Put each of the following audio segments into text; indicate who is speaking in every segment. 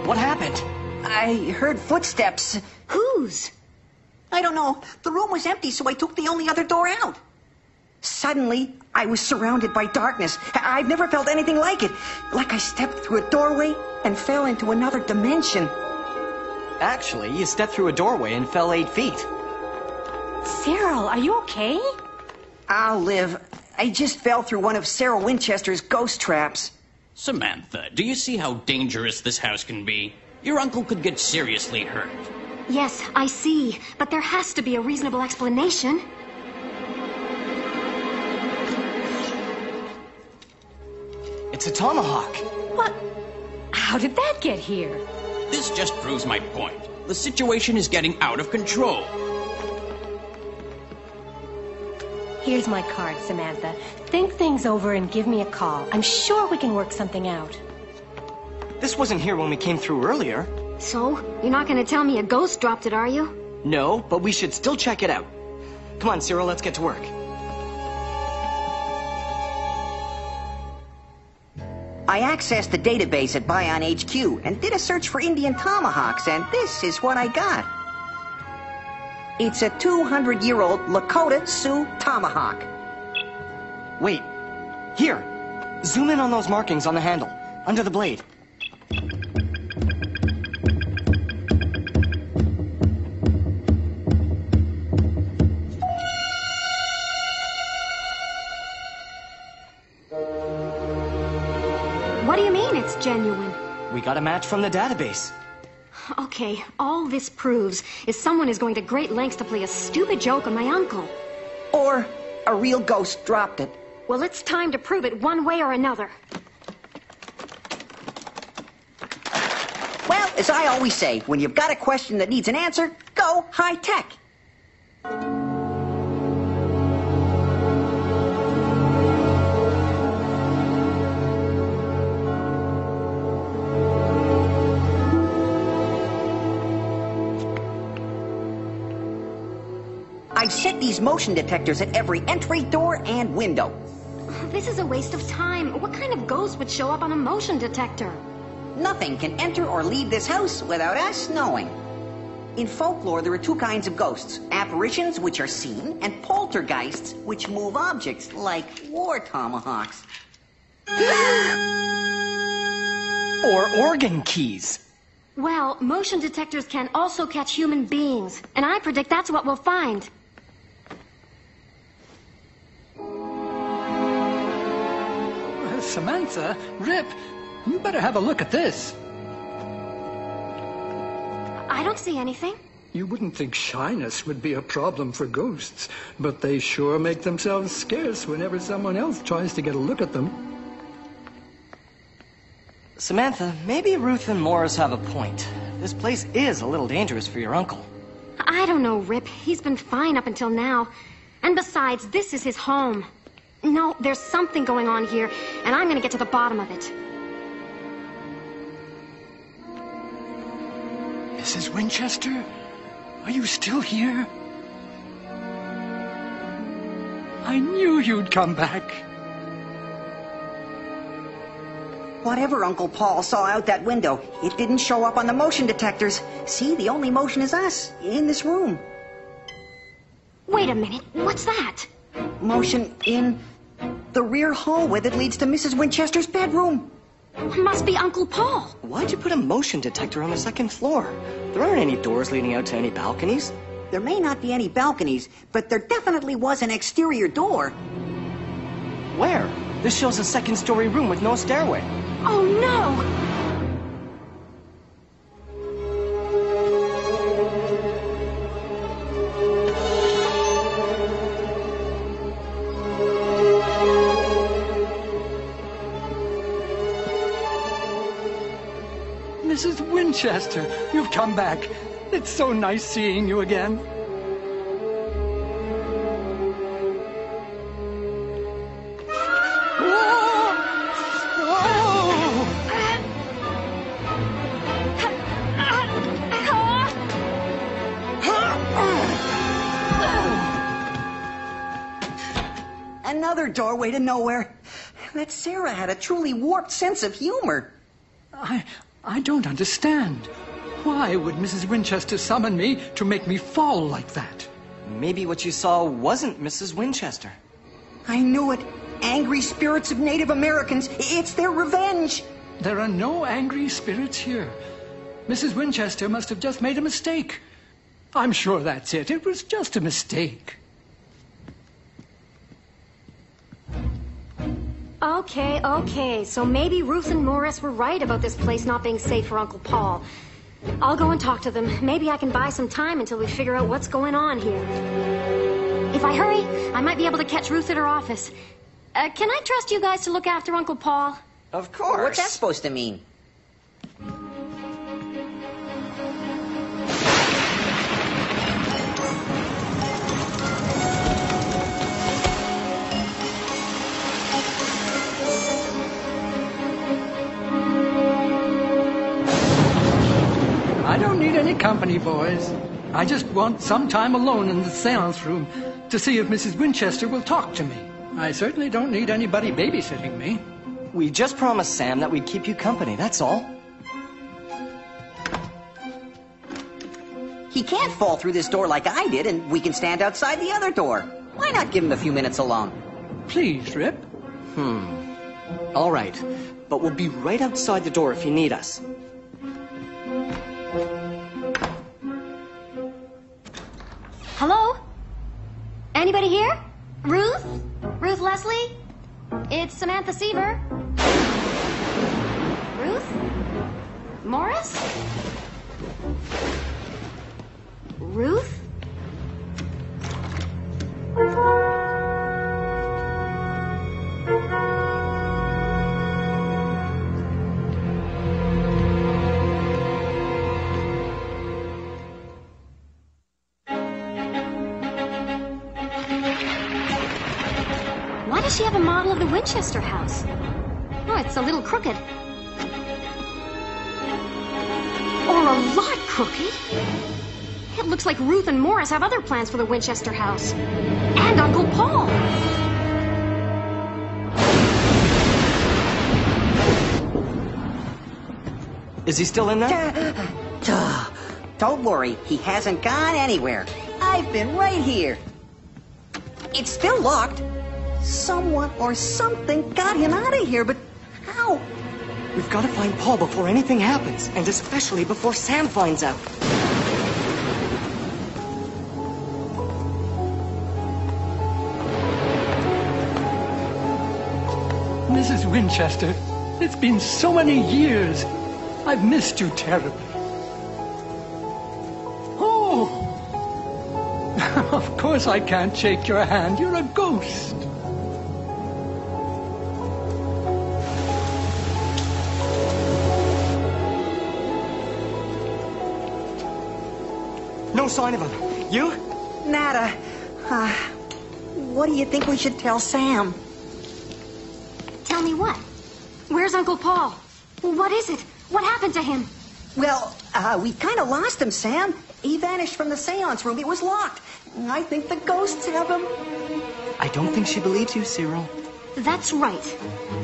Speaker 1: What happened?
Speaker 2: I heard footsteps.
Speaker 3: Whose?
Speaker 2: I don't know. The room was empty, so I took the only other door out. Suddenly, I was surrounded by darkness. I've never felt anything like it. Like I stepped through a doorway and fell into another dimension.
Speaker 1: Actually, you stepped through a doorway and fell 8 feet.
Speaker 3: Cyril, are you okay?
Speaker 2: I'll live. I just fell through one of Sarah Winchester's ghost traps.
Speaker 4: Samantha, do you see how dangerous this house can be? Your uncle could get seriously hurt.
Speaker 3: Yes, I see. But there has to be a reasonable explanation.
Speaker 1: It's a tomahawk.
Speaker 3: What? How did that get here?
Speaker 4: This just proves my point. The situation is getting out of control.
Speaker 3: Here's my card, Samantha. Think things over and give me a call. I'm sure we can work something out.
Speaker 1: This wasn't here when we came through earlier.
Speaker 3: So? You're not going to tell me a ghost dropped it, are you?
Speaker 1: No, but we should still check it out. Come on, Cyril, let's get to work.
Speaker 2: I accessed the database at Bion HQ and did a search for Indian tomahawks, and this is what I got. It's a 200-year-old Lakota Sioux tomahawk.
Speaker 1: Wait. Here. Zoom in on those markings on the handle, under the blade.
Speaker 3: What do you mean it's genuine?
Speaker 1: We got a match from the database.
Speaker 3: Okay, all this proves is someone is going to great lengths to play a stupid joke on my uncle.
Speaker 2: Or a real ghost dropped it.
Speaker 3: Well, it's time to prove it one way or another.
Speaker 2: Well, as I always say, when you've got a question that needs an answer, go high-tech. I've set these motion detectors at every entry, door, and window.
Speaker 3: This is a waste of time. What kind of ghost would show up on a motion detector?
Speaker 2: Nothing can enter or leave this house without us knowing. In folklore, there are two kinds of ghosts. Apparitions, which are seen, and poltergeists, which move objects, like war tomahawks.
Speaker 1: Or organ keys.
Speaker 3: Well, motion detectors can also catch human beings, and I predict that's what we'll find.
Speaker 5: Samantha, Rip, you better have a look at this.
Speaker 3: I don't see anything.
Speaker 5: You wouldn't think shyness would be a problem for ghosts, but they sure make themselves scarce whenever someone else tries to get a look at them.
Speaker 1: Samantha, maybe Ruth and Morris have a point. This place is a little dangerous for your uncle.
Speaker 3: I don't know, Rip. He's been fine up until now. And besides, this is his home. No, there's something going on here, and I'm gonna get to the bottom of it.
Speaker 5: Mrs. Winchester, are you still here? I knew you'd come back.
Speaker 2: Whatever Uncle Paul saw out that window, it didn't show up on the motion detectors. See, the only motion is us, in this room.
Speaker 3: Wait a minute, what's that?
Speaker 2: Motion in the rear hallway that leads to Mrs. Winchester's bedroom.
Speaker 3: Must be Uncle Paul.
Speaker 1: Why'd you put a motion detector on the second floor? There aren't any doors leading out to any balconies.
Speaker 2: There may not be any balconies, but there definitely was an exterior door.
Speaker 1: Where? This shows a second-story room with no stairway.
Speaker 3: Oh, no!
Speaker 5: Mrs. Winchester, you've come back. It's so nice seeing you again.
Speaker 2: Another doorway to nowhere. That Sarah had a truly warped sense of humor.
Speaker 5: I don't understand. Why would Mrs. Winchester summon me to make me fall like that?
Speaker 1: Maybe what you saw wasn't Mrs. Winchester.
Speaker 2: I knew it. Angry spirits of Native Americans. It's their revenge.
Speaker 5: There are no angry spirits here. Mrs. Winchester must have just made a mistake. I'm sure that's it. It was just a mistake.
Speaker 3: Okay. So maybe Ruth and Morris were right about this place not being safe for Uncle Paul. I'll go and talk to them. Maybe I can buy some time until we figure out what's going on here. If I hurry, I might be able to catch Ruth at her office. Can I trust you guys to look after Uncle Paul?
Speaker 1: Of course.
Speaker 2: What's that supposed to mean?
Speaker 5: I don't need any company, boys. I just want some time alone in the seance room to see if Mrs. Winchester will talk to me. I certainly don't need anybody babysitting me.
Speaker 1: We just promised Sam that we'd keep you company, that's all.
Speaker 2: He can't fall through this door like I did, and we can stand outside the other door. Why not give him a few minutes alone?
Speaker 5: Please, Rip.
Speaker 1: All right, but we'll be right outside the door if you need us.
Speaker 3: Hello? Anybody here? Ruth? Ruth Leslie? It's Samantha Seaver. Ruth? Morris? Ruth? Why does she have a model of the Winchester house? Oh, it's a little crooked. Or a lot crooked. It looks like Ruth and Morris have other plans for the Winchester house. And Uncle Paul.
Speaker 1: Is he still in there?
Speaker 2: Don't worry, he hasn't gone anywhere. I've been right here. It's still locked. Someone or something got him out of here, but how?
Speaker 1: We've got to find Paul before anything happens, and especially before Sam finds out.
Speaker 5: Mrs. Winchester, it's been so many years. I've missed you terribly. Oh! Of course I can't shake your hand. You're a ghost.
Speaker 1: No sign of him. You?
Speaker 2: Nada. What do you think we should tell Sam?
Speaker 3: Tell me what? Where's Uncle Paul? What is it? What happened to him?
Speaker 2: Well, we kind of lost him, Sam. He vanished from the seance room. It was locked. I think the ghosts have him.
Speaker 1: I don't think she believes you, Cyril.
Speaker 3: That's right.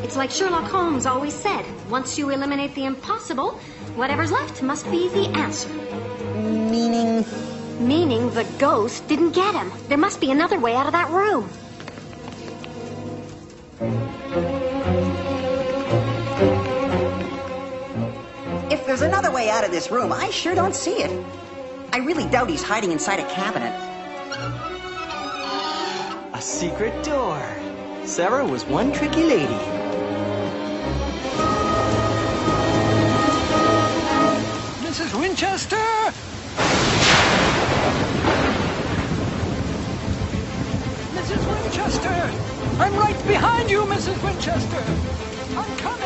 Speaker 3: It's like Sherlock Holmes always said. Once you eliminate the impossible, whatever's left must be the answer.
Speaker 2: Meaning?
Speaker 3: Meaning the ghost didn't get him. There must be another way out of that room.
Speaker 2: If there's another way out of this room, I sure don't see it. I really doubt he's hiding inside a cabinet.
Speaker 1: A secret door. Sarah was one tricky lady.
Speaker 5: Mrs. Winchester! Mrs. Winchester! I'm right behind you, Mrs. Winchester! I'm coming!